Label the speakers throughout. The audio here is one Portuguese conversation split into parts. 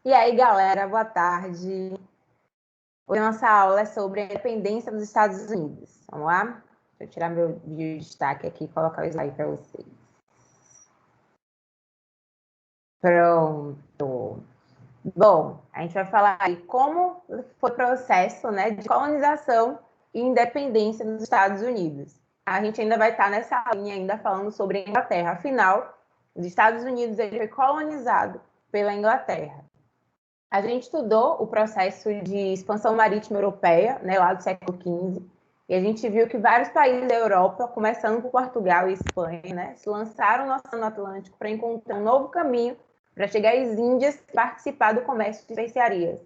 Speaker 1: E aí, galera, boa tarde. Hoje a nossa aula é sobre a independência dos Estados Unidos. Vamos lá? Deixa eu tirar meu vídeo de destaque aqui e colocar o slide para vocês. Pronto. Bom, a gente vai falar aí como foi o processo, né, de colonização e independência dos Estados Unidos. A gente ainda vai estar nessa linha ainda falando sobre a Inglaterra. Afinal, os Estados Unidos ele foi colonizado pela Inglaterra. A gente estudou o processo de expansão marítima europeia, né, lá do século XV, e a gente viu que vários países da Europa, começando por Portugal e Espanha, né, se lançaram no Oceano Atlântico para encontrar um novo caminho para chegar às Índias e participar do comércio de especiarias.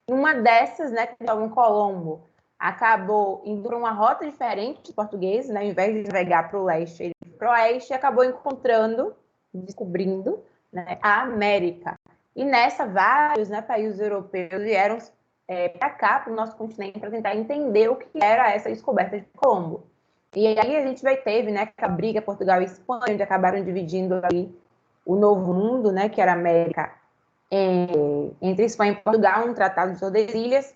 Speaker 1: Uma dessas, né, Cristóvão Colombo, acabou indo para uma rota diferente dos portugueses, né, ao invés de navegar para o leste, ele foi para o oeste e acabou descobrindo, né, a América. E nessa, vários, né, países europeus vieram para cá, para o nosso continente, para tentar entender o que era essa descoberta de Colombo. E aí a gente teve, né, a briga Portugal e Espanha, onde acabaram dividindo aí o Novo Mundo, né, que era a América, entre Espanha e Portugal, um tratado de Tordesilhas.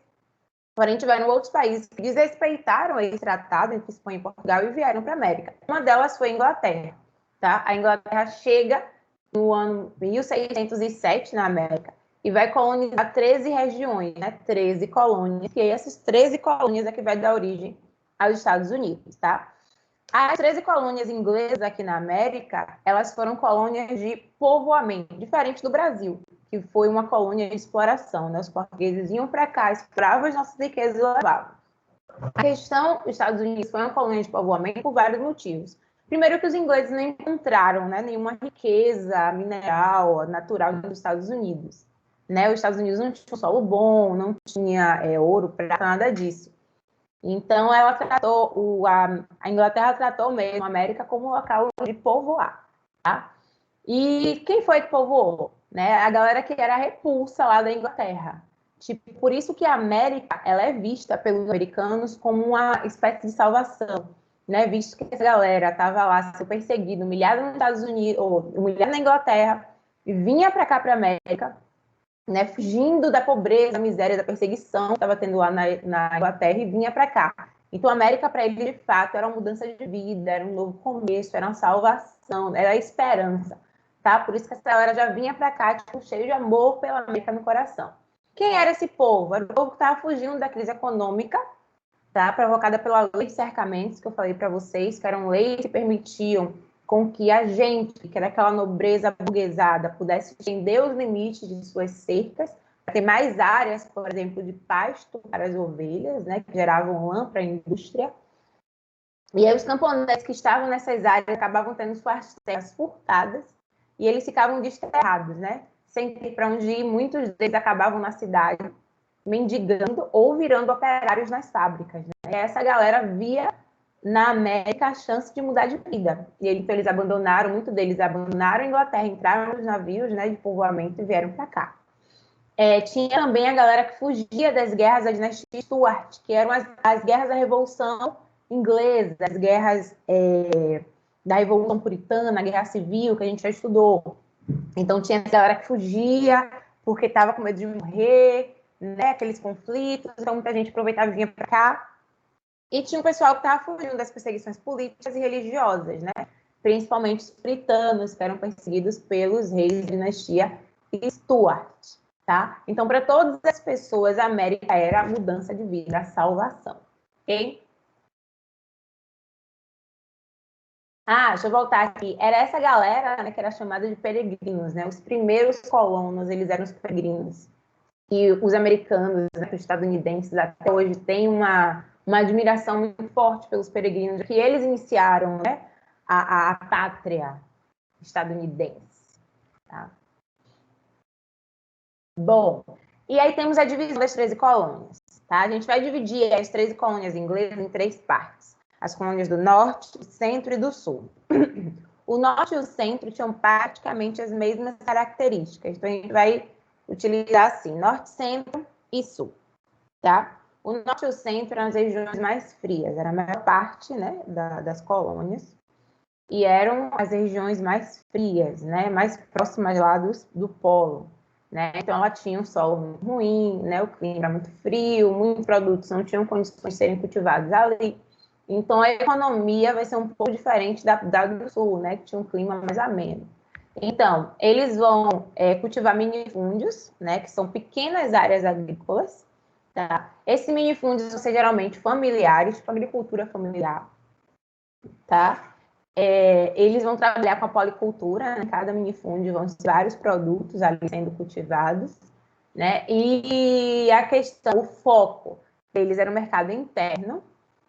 Speaker 1: Porém, tiveram outros países que desrespeitaram esse tratado entre Espanha e Portugal e vieram para a América. Uma delas foi a Inglaterra. Tá? A Inglaterra chega no ano 1607 na América e vai colonizar 13 regiões, né? 13 colônias, e aí essas 13 colônias é que vai dar origem aos Estados Unidos, tá? As 13 colônias inglesas aqui na América, elas foram colônias de povoamento, diferente do Brasil, que foi uma colônia de exploração, né? Os portugueses iam para cá, exploravam as nossas riquezas e levavam. A questão dos Estados Unidos foi uma colônia de povoamento por vários motivos. Primeiro que os ingleses não encontraram, né, nenhuma riqueza mineral, natural dos Estados Unidos. Né? Os Estados Unidos não tinham um solo bom, não tinha ouro, prata, nada disso. Então, ela tratou, a Inglaterra tratou mesmo a América como um local de povoar. Tá? E quem foi que povoou? Né? A galera que era repulsa lá da Inglaterra. Tipo, por isso que a América ela é vista pelos americanos como uma espécie de salvação, né? Visto que essa galera estava lá sendo perseguida, humilhada nos Estados Unidos, ou humilhada na Inglaterra, e vinha para cá, para a América, né? Fugindo da pobreza, da miséria, da perseguição que estava tendo lá na Inglaterra e vinha para cá. Então, a América, para ele, de fato, era uma mudança de vida, era um novo começo, era uma salvação, era a esperança. Tá? Por isso que essa galera já vinha para cá, tipo, cheio de amor pela América no coração. Quem era esse povo? Era o povo que estava fugindo da crise econômica, tá? Provocada pela lei de cercamentos, que eu falei para vocês, que eram leis que permitiam com que a gente, que era aquela nobreza burguesada, pudesse estender os limites de suas cercas, ter mais áreas, por exemplo, de pasto para as ovelhas, né, que geravam lã para a indústria. E aí os camponeses que estavam nessas áreas acabavam tendo suas terras furtadas e eles ficavam desterrados, né? Sem ter para onde ir, muitos deles acabavam na cidade mendigando ou virando operários nas fábricas. Né? E essa galera via na América a chance de mudar de vida. E então eles abandonaram, muitos deles abandonaram a Inglaterra, entraram nos navios, né, de povoamento e vieram para cá. Tinha também a galera que fugia das guerras da dinastia Stuart, que eram as guerras da Revolução Inglesa, as guerras da Revolução Puritana, a Guerra Civil, que a gente já estudou. Então tinha a galera que fugia porque estava com medo de morrer, né, aqueles conflitos, então muita gente aproveitava e vinha para cá. E tinha um pessoal que estava fugindo das perseguições políticas e religiosas, né? Principalmente os puritanos, que eram perseguidos pelos reis da dinastia Stuart, tá? Então, para todas as pessoas, a América era a mudança de vida, a salvação, ok? Deixa eu voltar aqui. Era essa galera, né, que era chamada de peregrinos, né? Os primeiros colonos, eles eram os peregrinos. E os americanos, né, os estadunidenses, até hoje têm uma admiração muito forte pelos peregrinos, que eles iniciaram, né, a pátria estadunidense. Tá? Bom, e aí temos a divisão das 13 colônias. Tá? A gente vai dividir as 13 colônias inglesas em 3 partes. As colônias do norte, do centro e do sul. O norte e o centro tinham praticamente as mesmas características. Então, a gente vai utilizar assim, norte, centro e sul. Tá? O norte e o centro eram as regiões mais frias, era a maior parte, né, das colônias, e eram as regiões mais frias, né, mais próximas lá do polo. né? Então, ela tinha um solo muito ruim, né? O clima era muito frio, muitos produtos não tinham condições de serem cultivados ali. Então, a economia vai ser um pouco diferente da do sul, né? Que tinha um clima mais ameno. Então, eles vão cultivar minifúndios, né? Que são pequenas áreas agrícolas. Tá? Esses minifúndios vão ser geralmente familiares, tipo agricultura familiar. Tá? Eles vão trabalhar com a policultura, né? Cada minifúndio vão ser vários produtos ali sendo cultivados, né? E a questão, o foco deles era o mercado interno,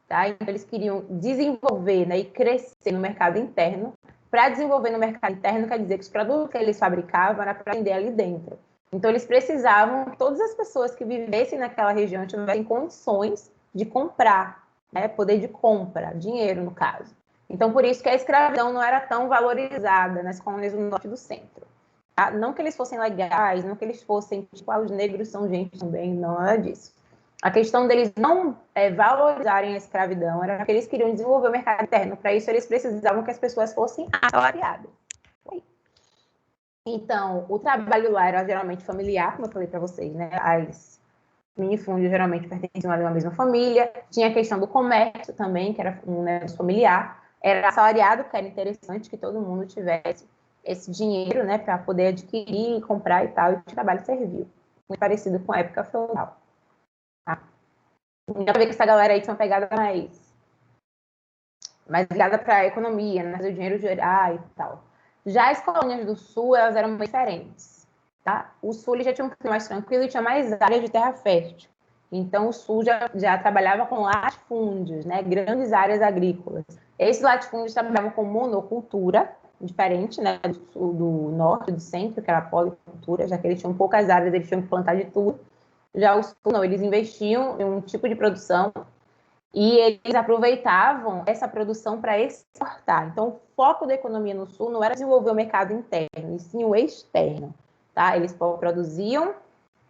Speaker 1: tá? Então eles queriam desenvolver, né, e crescer no mercado interno. Para desenvolver no mercado interno, quer dizer que os produtos que eles fabricavam era para vender ali dentro. Então eles precisavam que todas as pessoas que vivessem naquela região tivessem condições de comprar, né? Poder de compra, dinheiro no caso. Então, por isso que a escravidão não era tão valorizada nas colônias do norte e do centro. Tá? Não que eles fossem legais, não que eles fossem, tipo, os negros são gente também, não é disso. A questão deles não valorizarem a escravidão era que eles queriam desenvolver o mercado interno. Para isso, eles precisavam que as pessoas fossem assalariadas. Então, o trabalho lá era geralmente familiar, como eu falei para vocês, né? As minifúndios geralmente pertenciam a uma mesma família. Tinha a questão do comércio também, que era um negócio familiar. Era assalariado, que era interessante que todo mundo tivesse esse dinheiro, né, para poder adquirir, comprar e tal, e o trabalho serviu. Muito parecido com a época feudal. Tá? Dá pra ver que essa galera aí tinha uma pegada mais ligada para a economia, né, o dinheiro gerar e tal. Já as colônias do sul, elas eram bem diferentes. Tá? O sul ele já tinha um clima mais tranquilo e tinha mais áreas de terra fértil. Então, o sul já trabalhava com latifúndios, né, grandes áreas agrícolas. Esses latifúndios trabalhavam com monocultura, diferente, né, do norte e do centro, que era a policultura, já que eles tinham poucas áreas, eles tinham que plantar de tudo. Já o sul, não, eles investiam em um tipo de produção e eles aproveitavam essa produção para exportar. Então, o foco da economia no sul não era desenvolver o mercado interno, e sim o externo. Tá? Eles produziam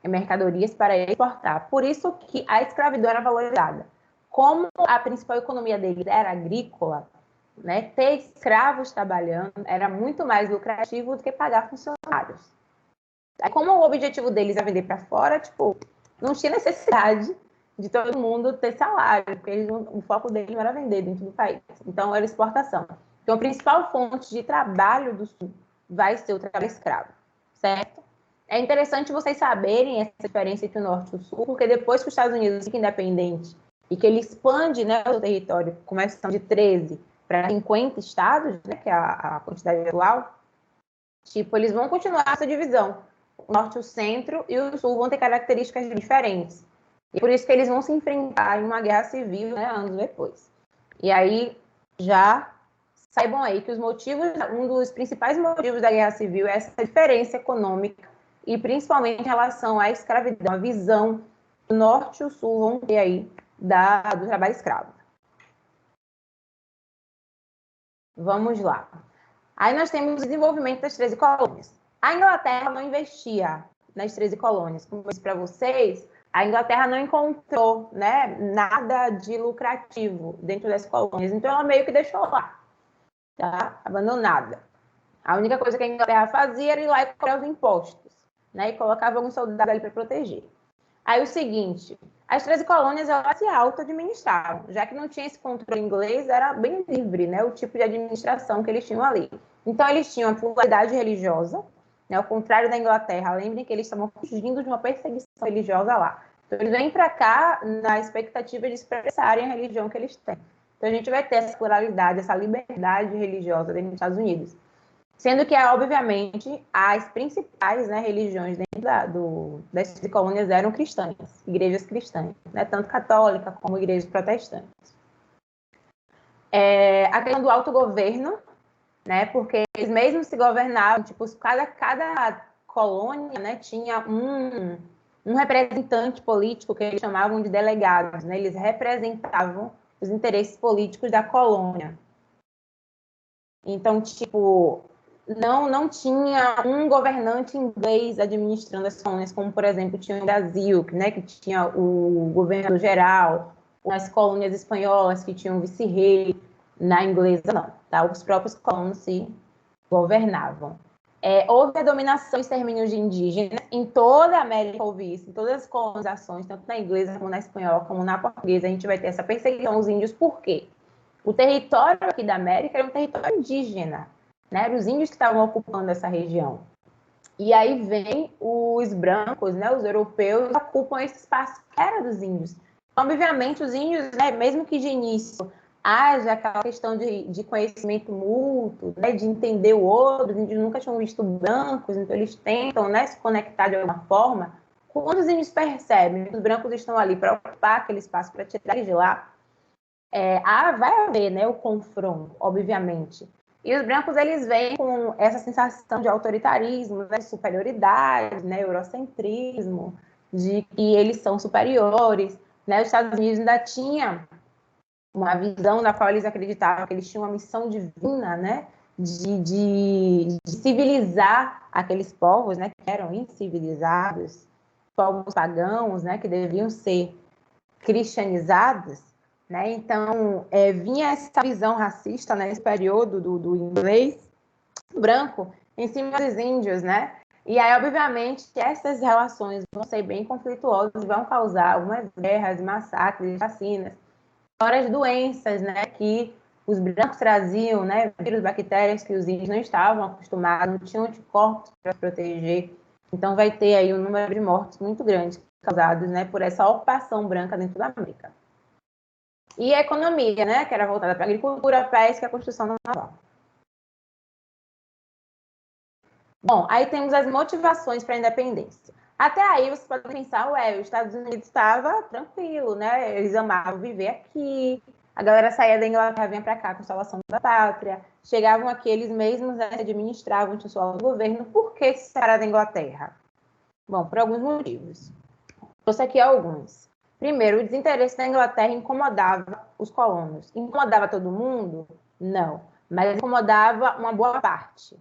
Speaker 1: mercadorias para exportar. Por isso que a escravidão era valorizada. Como a principal economia deles era agrícola, né, ter escravos trabalhando era muito mais lucrativo do que pagar funcionários. Como o objetivo deles era vender para fora, tipo, não tinha necessidade de todo mundo ter salário, porque o foco deles não era vender dentro do país. Então, era exportação. Então, a principal fonte de trabalho do sul vai ser o trabalho escravo, certo? É interessante vocês saberem essa diferença entre o norte e o sul, porque depois que os Estados Unidos fica independente e que ele expande, né, o território, começa de 13 para 50 estados, né, que é a quantidade atual, tipo, eles vão continuar essa divisão. O norte, o centro e o sul vão ter características diferentes. E por isso que eles vão se enfrentar em uma guerra civil, né, anos depois. E aí, já saibam aí que um dos principais motivos da guerra civil é essa diferença econômica e principalmente em relação à escravidão, a visão do norte e o sul vão ter aí do trabalho escravo. Vamos lá. Aí nós temos o desenvolvimento das 13 colônias. A Inglaterra não investia nas 13 colônias. Como eu disse para vocês, a Inglaterra não encontrou, né, nada de lucrativo dentro das colônias. Então, ela meio que deixou lá, tá? Abandonada. A única coisa que a Inglaterra fazia era ir lá e cobrar os impostos, né? E colocava alguns soldados ali para proteger. Aí o seguinte, as 13 colônias elas se auto-administravam, já que não tinha esse controle inglês, era bem livre, né? O tipo de administração que eles tinham ali. Então eles tinham a pluralidade religiosa, né? Ao contrário da Inglaterra, lembrem que eles estavam fugindo de uma perseguição religiosa lá. Então eles vêm para cá na expectativa de expressarem a religião que eles têm. Então a gente vai ter essa pluralidade, essa liberdade religiosa dentro dos Estados Unidos. Sendo que, obviamente, as principais, né, religiões dentro das colônias eram cristãs, igrejas cristãs, né, tanto católica como igrejas protestantes. A questão do autogoverno, né, porque eles mesmos se governavam, tipo, cada colônia, né, tinha um representante político que eles chamavam de delegados, né, eles representavam os interesses políticos da colônia. Então, tipo, não tinha um governante inglês administrando as colônias, como, por exemplo, tinha no Brasil, né, que tinha o governador geral, nas colônias espanholas, que tinham um vice-rei, na inglesa não, tá? Os próprios colonos se governavam. Houve a dominação e extermínio de indígenas. Em toda a América houve isso, em todas as colonizações, tanto na inglesa, como na espanhola, como na portuguesa, a gente vai ter essa perseguição aos índios. Por quê? O território aqui da América era um território indígena, né? Eram os índios que estavam ocupando essa região. E aí vem os brancos, né? Os europeus, que ocupam esse espaço que era dos índios. Obviamente, os índios, né, mesmo que de início haja aquela questão de conhecimento mútuo, né, de entender o outro, os índios nunca tinham visto brancos, então eles tentam, né, se conectar de alguma forma. Quando os índios percebem que os brancos estão ali para ocupar aquele espaço, para tirar eles de lá, vai haver, né, o confronto, obviamente. E os brancos, eles vêm com essa sensação de autoritarismo, né, de superioridade, né, eurocentrismo, de que eles são superiores, né? Os Estados Unidos ainda tinha uma visão na qual eles acreditavam que eles tinham uma missão divina, né, de civilizar aqueles povos, né, que eram incivilizados, povos pagãos, né, que deviam ser cristianizados, né? Então, vinha essa visão racista, né, nesse período do inglês branco em cima dos índios, né? E aí, obviamente, essas relações vão ser bem conflituosas e vão causar algumas guerras, massacres, vacinas, várias doenças, né, que os brancos traziam, né, vírus, bactérias que os índios não estavam acostumados, não tinham anticorpos para proteger. Então, vai ter aí um número de mortes muito grande causados, né, por essa ocupação branca dentro da América. E a economia, né, que era voltada para a agricultura, a pesca e a construção naval. Bom, aí temos as motivações para a independência. Até aí você pode pensar, os Estados Unidos estava tranquilo, né? Eles amavam viver aqui, a galera saía da Inglaterra, vinha para cá com a salvação da pátria, chegavam aqui, eles mesmos, né, administravam, tinham seu governo. Por que se separar da Inglaterra? Bom, por alguns motivos. Trouxe aqui alguns. Primeiro, o desinteresse da Inglaterra incomodava os colonos. Incomodava todo mundo? Não. Mas incomodava uma boa parte,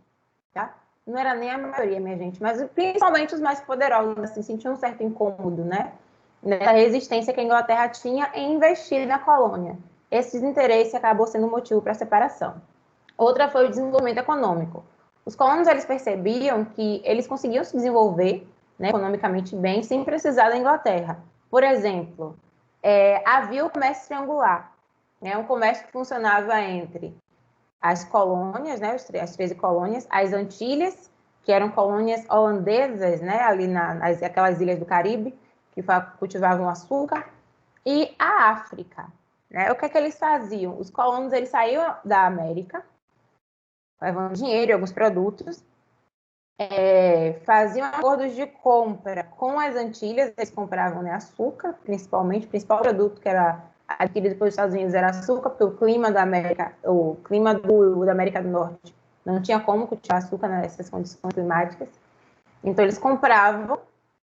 Speaker 1: tá? Não era nem a maioria, minha gente, mas principalmente os mais poderosos, assim, sentiam um certo incômodo, né? Nessa resistência que a Inglaterra tinha em investir na colônia. Esse desinteresse acabou sendo o motivo para a separação. Outra foi o desenvolvimento econômico. Os colonos, eles percebiam que eles conseguiam se desenvolver, né, economicamente bem, sem precisar da Inglaterra. Por exemplo, havia o comércio triangular, né, um comércio que funcionava entre as colônias, né, as 13 colônias, as Antilhas, que eram colônias holandesas, né, ali aquelas ilhas do Caribe, que cultivavam açúcar, e a África. Né? O que é que eles faziam? Os colonos, eles saíam da América, levando dinheiro e alguns produtos, faziam acordos de compra com as Antilhas, eles compravam, né, açúcar, principalmente, o principal produto que era adquirido pelos Estados Unidos era açúcar, porque o clima da América do Norte não tinha como cultivar açúcar nessas condições climáticas. Então, eles compravam,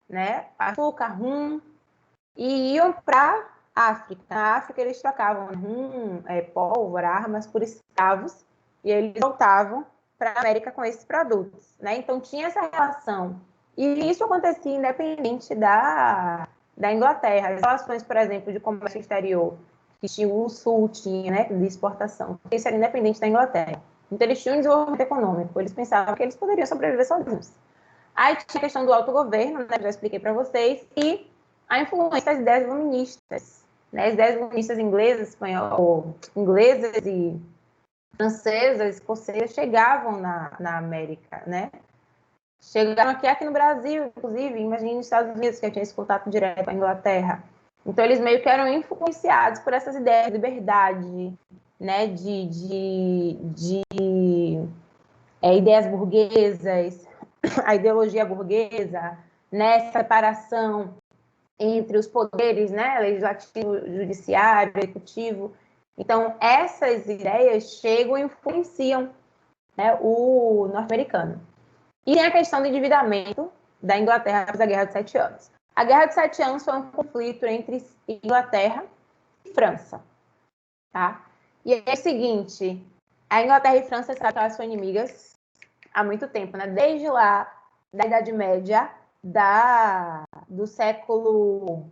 Speaker 1: né, açúcar, rum, e iam para a África. Na África, eles trocavam rum, pólvora, armas por escravos, e eles voltavam para a América com esses produtos, né? Então, tinha essa relação. E isso acontecia independente da Inglaterra. As relações, por exemplo, de comércio exterior, que tinha o Sul, tinha, né, de exportação, isso era independente da Inglaterra. Então, eles tinham um desenvolvimento econômico, eles pensavam que eles poderiam sobreviver sozinhos. Aí tinha a questão do autogoverno, né, já expliquei para vocês, e a influência das ideias iluministas. Né, as ideias iluministas inglesas e francesas, escocesas, chegavam na América, né? Chegaram aqui no Brasil, inclusive, imagine nos Estados Unidos, que eu tinha esse contato direto com a Inglaterra. Então, eles meio que eram influenciados por essas ideias de liberdade, né, de ideias burguesas, a ideologia burguesa, né, separação entre os poderes, né, legislativo, judiciário, executivo. Então, essas ideias chegam e influenciam, né, o norte-americano. E tem a questão do endividamento da Inglaterra após a Guerra dos 7 Anos. A Guerra dos 7 Anos foi um conflito entre Inglaterra e França. Tá? E é o seguinte, a Inglaterra e França, sabe que elas são inimigas há muito tempo, né? Desde lá, da Idade Média, do século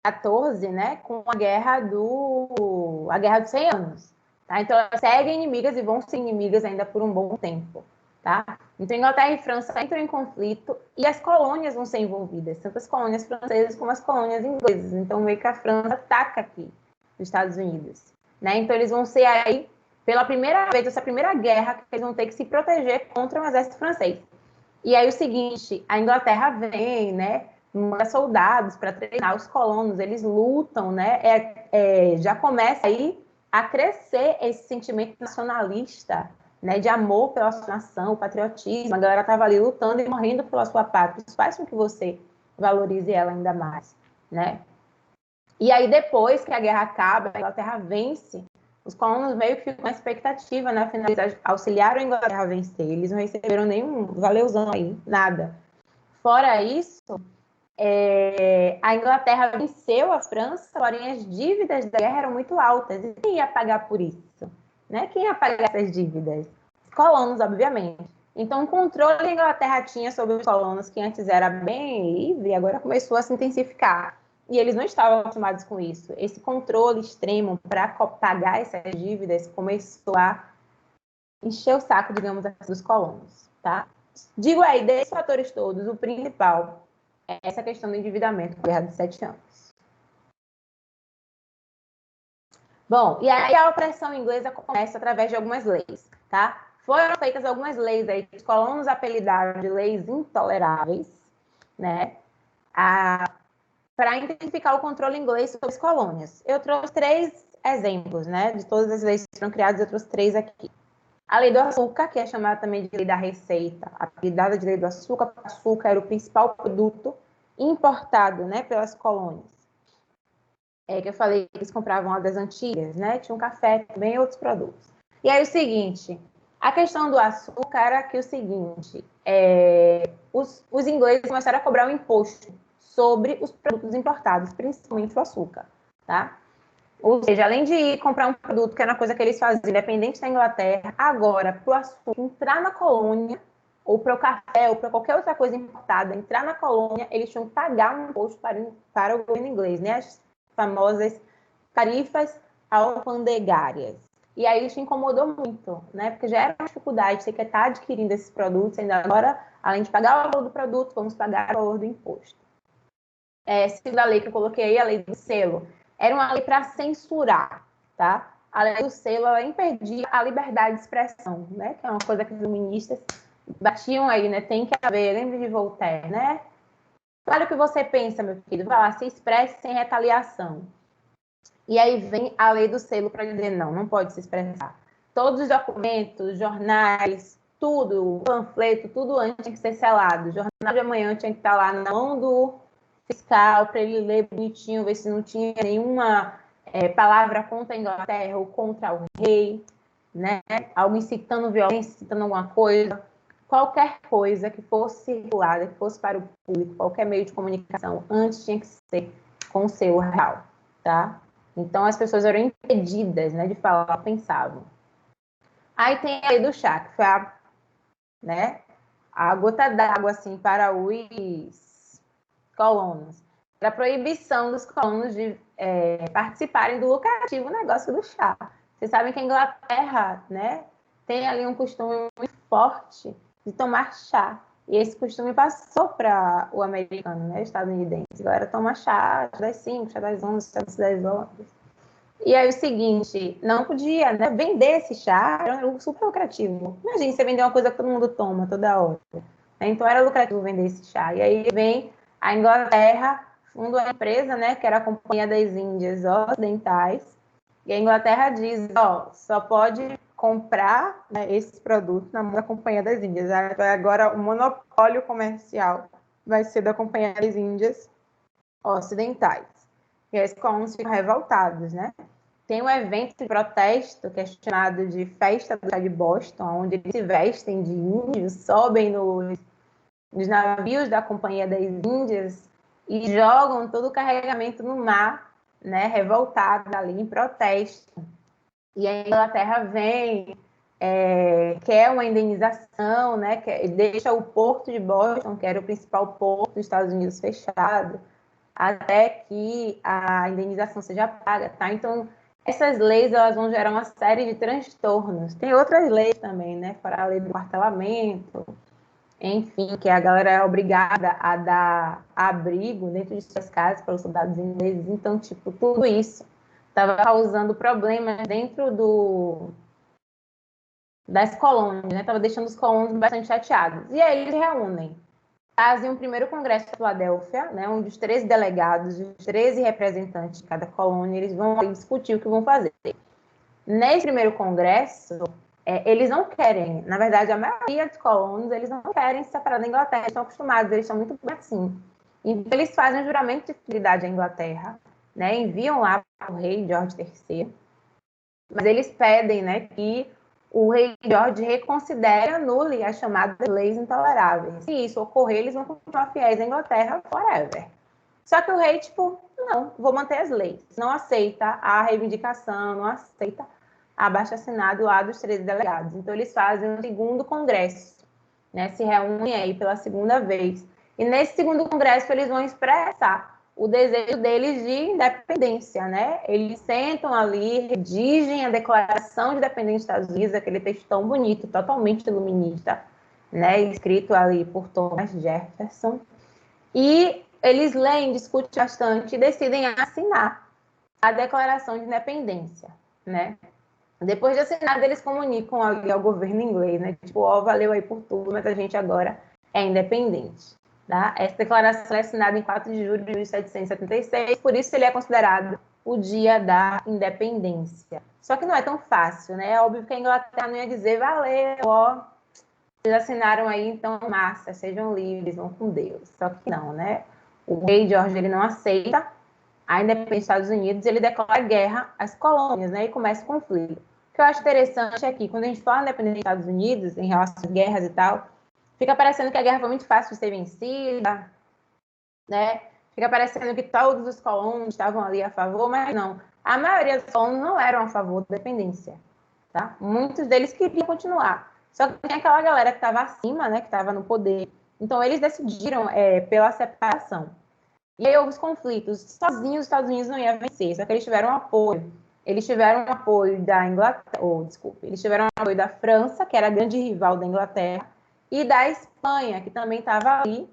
Speaker 1: XIV, né? Com a Guerra dos 100 Anos. Tá? Então, elas seguem inimigas e vão ser inimigas ainda por um bom tempo. tá? Então, Inglaterra e França entram em conflito e as colônias vão ser envolvidas, tanto as colônias francesas como as colônias inglesas. Então, meio que a França ataca aqui os Estados Unidos, né? Então, eles vão ser aí, pela primeira vez, essa primeira guerra que eles vão ter que se proteger contra o exército francês. E aí, o seguinte, a Inglaterra vem, né? Manda soldados para treinar os colonos, eles lutam, né? Já começa aí a crescer esse sentimento nacionalista, né, de amor pela sua nação, o patriotismo. A galera estava ali lutando e morrendo pela sua pátria. Isso faz com que você valorize ela ainda mais, né? E aí, depois que a guerra acaba, a Inglaterra vence, os colonos meio que ficam na expectativa, né? Afinal, eles auxiliaram a Inglaterra a vencer. Eles não receberam nenhum valeuzão aí, nada. Fora isso, a Inglaterra venceu a França, porém as dívidas da guerra eram muito altas. E quem ia pagar por isso? Né? Quem ia pagar essas dívidas? Os colonos, obviamente. Então, o controle que a Inglaterra tinha sobre os colonos, que antes era bem livre, agora começou a se intensificar. E eles não estavam acostumados com isso. Esse controle extremo para pagar essas dívidas começou a encher o saco, digamos assim, dos colonos. Tá? Digo aí, desses fatores todos, o principal é essa questão do endividamento, Guerra dos 7 anos. Bom, e aí a opressão inglesa começa através de algumas leis, tá? Foram feitas algumas leis aí que os colonos apelidaram de leis intoleráveis, né? Para intensificar o controle inglês sobre as colônias. Eu trouxe 3 exemplos, né? De todas as leis que foram criadas, eu trouxe 3 aqui. A lei do açúcar, que é chamada também de lei da receita, apelidada de lei do açúcar, porque o açúcar era o principal produto importado, né, pelas colônias. Que eu falei que eles compravam lá das Antilhas, né? Tinha um café também e outros produtos. E aí o seguinte, a questão do açúcar era que o seguinte, os ingleses começaram a cobrar um imposto sobre os produtos importados, principalmente o açúcar, tá? Ou seja, além de ir comprar um produto, que era uma coisa que eles faziam, independente da Inglaterra, agora, para o açúcar entrar na colônia, ou para o café, ou para qualquer outra coisa importada, entrar na colônia, eles tinham que pagar um imposto para o governo inglês, né? As famosas tarifas alfandegárias. E aí isso incomodou muito, né? Porque já era uma dificuldade ter que estar adquirindo esses produtos, ainda agora, além de pagar o valor do produto, vamos pagar o valor do imposto. Segunda lei que eu coloquei aí, a lei do selo, era uma lei para censurar, tá? A lei do selo, ela impedia a liberdade de expressão, né? Que é uma coisa que os feministas batiam aí, né? Tem que haver, lembre de Voltaire, né? Fale o que você pensa, meu filho, vai lá, se expresse sem retaliação. E aí vem a lei do selo para dizer não pode se expressar. Todos os documentos, jornais, tudo, panfleto, tudo antes tinha que ser selado. O jornal de amanhã tinha que estar lá na mão do fiscal para ele ler bonitinho, ver se não tinha nenhuma palavra contra a Inglaterra ou contra o rei, né? Algo incitando violência, incitando alguma coisa. Qualquer coisa que fosse circulada, que fosse para o público, qualquer meio de comunicação, antes tinha que ser com o selo real, tá? Então, as pessoas eram impedidas, né, de falar o que pensavam. Aí tem a lei do chá, que foi a gota d'água assim, para os colonos. Para a proibição dos colonos de participarem do lucrativo negócio do chá. Vocês sabem que a Inglaterra, né, tem ali um costume muito forte de tomar chá. E esse costume passou para o americano, né, estadunidense. A galera toma chá das 5, chá das 11, chá das 10 horas. E aí o seguinte, não podia, né, vender esse chá, era super lucrativo. Imagina, você vender uma coisa que todo mundo toma toda hora. Então era lucrativo vender esse chá. E aí vem a Inglaterra, fundou a empresa, né, que era a Companhia das Índias Ocidentais. E a Inglaterra diz, só pode comprar, né, esses produtos na mão da Companhia das Índias. Agora o monopólio comercial vai ser da Companhia das Índias Ocidentais. E os colonos ficam revoltados, né? Tem um evento de protesto que é chamado de Festa do Chá de Boston, onde eles se vestem de índios, sobem nos navios da Companhia das Índias e jogam todo o carregamento no mar, né, revoltado ali em protesto. E a Inglaterra vem, quer uma indenização, né, deixa o porto de Boston, que era o principal porto dos Estados Unidos, fechado, até que a indenização seja paga, tá? Então, essas leis elas vão gerar uma série de transtornos. Tem outras leis também, né? Fora a lei do quartelamento, enfim, que a galera é obrigada a dar abrigo dentro de suas casas para os soldados ingleses. Então, tipo, tudo isso estava causando problemas dentro das colônias, né? Estava deixando os colonos bastante chateados. E aí eles reúnem, fazem um primeiro congresso em Filadélfia, né? Onde os 13 delegados, os 13 representantes de cada colônia, eles vão discutir o que vão fazer. Nesse primeiro congresso, eles não querem, na verdade, a maioria dos colonos, eles não querem se separar da Inglaterra, eles estão acostumados, eles estão muito bem assim. Então, eles fazem um juramento de fidelidade à Inglaterra, né? Enviam lá para o rei George III, mas eles pedem, né, que o rei George reconsidere, anule as chamadas leis intoleráveis. Se isso ocorrer, eles vão continuar fiéis à Inglaterra forever. Só que o rei, tipo, não, vou manter as leis. Não aceita a reivindicação, não aceita abaixo-assinado lá dos 13 delegados. Então, eles fazem um segundo congresso, né? Se reúnem aí pela segunda vez. E nesse segundo congresso, eles vão expressar o desejo deles de independência, né? Eles sentam ali, redigem a Declaração de Independência dos Estados Unidos, aquele texto tão bonito, totalmente iluminista, né? Escrito ali por Thomas Jefferson. E eles leem, discutem bastante e decidem assinar a Declaração de Independência, né? Depois de assinado, eles comunicam ali ao governo inglês, né? Tipo, ó, valeu aí por tudo, mas a gente agora é independente, tá? Essa declaração é assinada em 4 de julho de 1776, por isso ele é considerado o dia da independência. Só que não é tão fácil, né? É óbvio que a Inglaterra não ia dizer, valeu, ó, vocês assinaram aí, então, massa, sejam livres, vão com Deus. Só que não, né? O rei George, ele não aceita a independência dos Estados Unidos, ele declara guerra às colônias, né? E começa o conflito. O que eu acho interessante é que, quando a gente fala na independência dos Estados Unidos, em relação às guerras e tal, fica parecendo que a guerra foi muito fácil de ser vencida, né? Fica parecendo que todos os colonos estavam ali a favor, mas não. A maioria dos colonos não eram a favor da independência, tá? Muitos deles queriam continuar. Só que tem aquela galera que estava acima, né? Que estava no poder. Então, eles decidiram pela separação. E aí houve os conflitos. Sozinhos os Estados Unidos não iam vencer, só que eles tiveram apoio. Eles tiveram apoio da Inglaterra, eles tiveram apoio da França, que era a grande rival da Inglaterra, e da Espanha, que também estava ali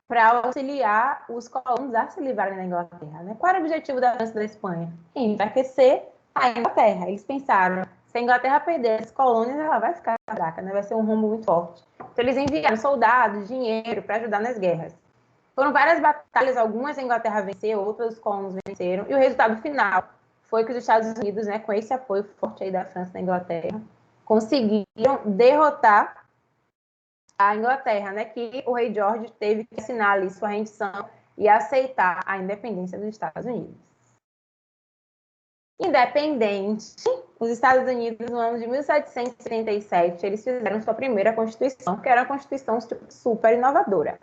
Speaker 1: para auxiliar os colonos a se livrarem da Inglaterra. Né? Qual era o objetivo da França e da Espanha? Enfraquecer a Inglaterra. Eles pensaram, se a Inglaterra perder as colônias, ela vai ficar fraca, né? Vai ser um rombo muito forte. Então eles enviaram soldados, dinheiro para ajudar nas guerras. Foram várias batalhas, algumas a Inglaterra venceu, outras os colonos venceram, e o resultado final foi que os Estados Unidos, né, com esse apoio forte aí da França e da Inglaterra, conseguiram derrotar a Inglaterra, né, que o rei George teve que assinar ali sua rendição e aceitar a independência dos Estados Unidos. Independente, os Estados Unidos, no ano de 1777, eles fizeram sua primeira Constituição, que era uma Constituição super inovadora,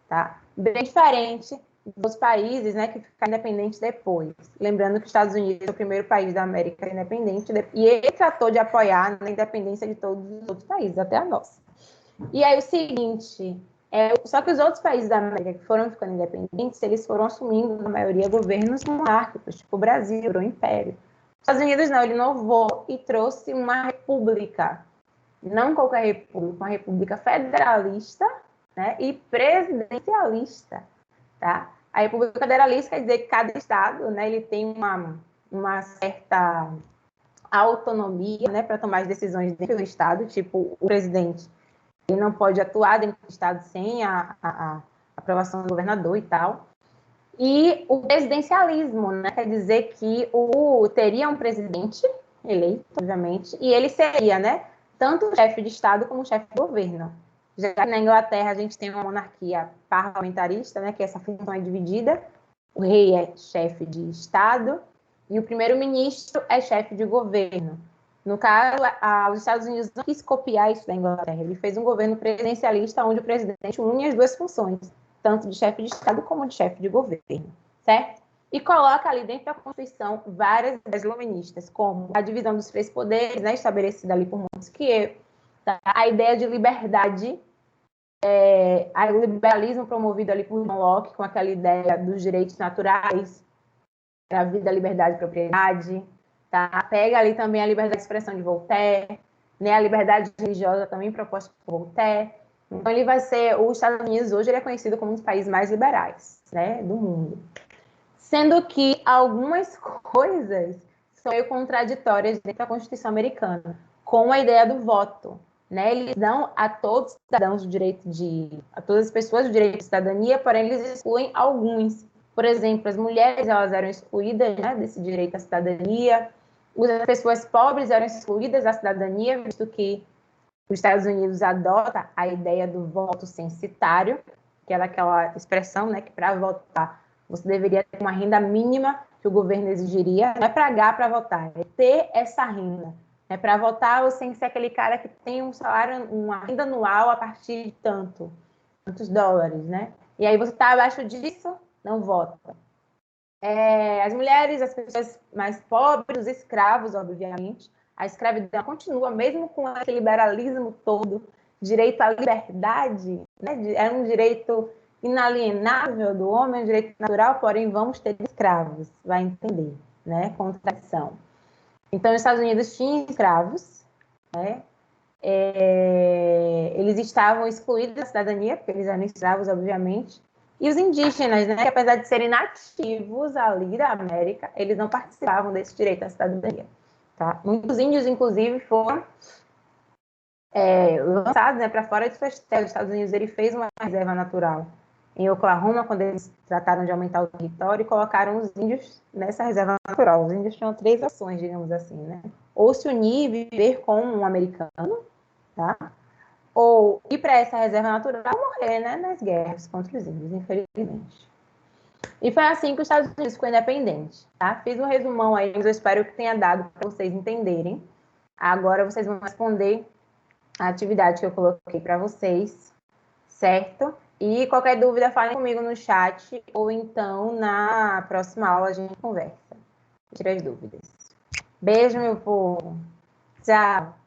Speaker 1: tá? Bem diferente dos países, né, que ficaram independentes depois. Lembrando que os Estados Unidos é o primeiro país da América independente, e ele tratou de apoiar a independência de todos os outros países, até a nossa. E aí o seguinte, só que os outros países da América que foram ficando independentes, eles foram assumindo, na maioria, governos monárquicos, tipo o Brasil, virou império. Os Estados Unidos não, ele inovou e trouxe uma república, não qualquer república, uma república federalista, né, e presidencialista, tá? A república federalista quer dizer que cada estado, né, ele tem uma certa autonomia, né, para tomar as decisões dentro do estado, tipo o presidente ele não pode atuar dentro do estado sem a aprovação do governador e tal. E o presidencialismo, né, quer dizer que teria um presidente eleito, obviamente, e ele seria, né, tanto chefe de estado como chefe de governo. Já que na Inglaterra a gente tem uma monarquia parlamentarista, né, que essa função é dividida, o rei é chefe de estado e o primeiro-ministro é chefe de governo. No caso, os Estados Unidos não quis copiar isso da Inglaterra. Ele fez um governo presidencialista onde o presidente une as duas funções, tanto de chefe de Estado como de chefe de governo, certo? E coloca ali dentro da Constituição várias ideias iluministas, como a divisão dos 3 poderes, né, estabelecida ali por Montesquieu, tá? A ideia de liberdade, o liberalismo promovido ali por John Locke, com aquela ideia dos direitos naturais, a vida, a liberdade e a propriedade, tá? Pega ali também a liberdade de expressão de Voltaire, né? A liberdade religiosa também proposta por Voltaire. Então, ele vai ser, os Estados Unidos hoje ele é conhecido como um dos países mais liberais, né, do mundo. Sendo que algumas coisas são meio contraditórias dentro da Constituição americana, com a ideia do voto, né? Eles dão a todos os cidadãos o direito a todas as pessoas o direito de cidadania, porém eles excluem alguns. Por exemplo, as mulheres elas eram excluídas, né, desse direito à cidadania, as pessoas pobres eram excluídas da cidadania, visto que os Estados Unidos adota a ideia do voto censitário, que é aquela expressão, né, que para votar você deveria ter uma renda mínima que o governo exigiria. Não é pagar para votar, é ter essa renda. É para votar, você tem que ser aquele cara que tem um salário, uma renda anual a partir de tantos dólares, né? E aí você está abaixo disso, não vota. As mulheres, as pessoas mais pobres, os escravos, obviamente, a escravidão continua, mesmo com esse liberalismo todo, direito à liberdade, né? É um direito inalienável do homem, é um direito natural, porém vamos ter escravos, vai entender, né? Contradição. Então, os Estados Unidos tinham escravos, né? Eles estavam excluídos da cidadania, porque eles eram escravos, obviamente. E os indígenas, né, que apesar de serem nativos ali da América, eles não participavam desse direito à cidadania. Tá? Muitos índios, inclusive, foram lançados, né, para fora de suas terras. Os Estados Unidos ele fez uma reserva natural em Oklahoma, quando eles trataram de aumentar o território, e colocaram os índios nessa reserva natural. Os índios tinham 3 ações, digamos assim, né? Ou se unir e viver como um americano, tá? Ou ir para essa reserva natural morrer, né, nas guerras contra os índios, infelizmente. E foi assim que os Estados Unidos ficou independente, tá? Fiz um resumão aí, mas eu espero que tenha dado para vocês entenderem. Agora vocês vão responder a atividade que eu coloquei para vocês, certo? E qualquer dúvida, falem comigo no chat ou então na próxima aula a gente conversa. Tira as dúvidas. Beijo, meu povo. Tchau.